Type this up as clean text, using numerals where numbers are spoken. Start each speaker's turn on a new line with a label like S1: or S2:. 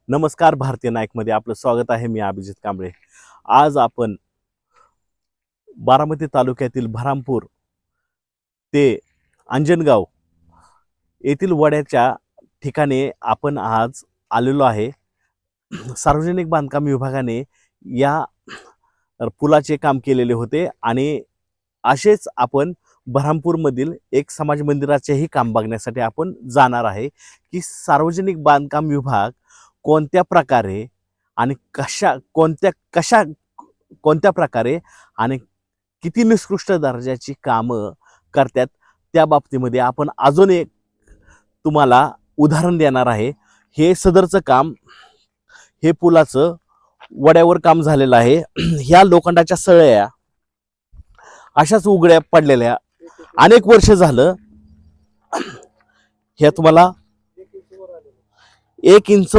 S1: नमस्कार, भारतीय नाईकमध्ये आपलं स्वागत आहे. मी अभिजित कांबळे. आज आपण बारामती तालुक्यातील बऱ्हामपूर ते अंजनगाव येथील वड्याच्या ठिकाणी आपण आज आलेलो आहे. सार्वजनिक बांधकाम विभागाने या पुलाचे काम केलेले होते आणि असेच आपण बऱ्हामपूरमधील एक समाज मंदिराचेही काम बघण्यासाठी आपण जाणार आहे की सार्वजनिक बांधकाम विभाग कोणत्या प्रकारे आणि कोणत्या प्रकारे आणि किती निकृष्ट दर्जाची कामं करतात. त्या बाबतीमध्ये आपण अजून एक तुम्हाला उदाहरण देणार आहे. हे सदरचं काम, हे पुलाचं वड्यावर काम झालेलं आहे. ह्या लोखंडाच्या सळया अशाच उघड्या पडलेल्या अनेक वर्ष झालं. हे तुम्हाला 1 इंच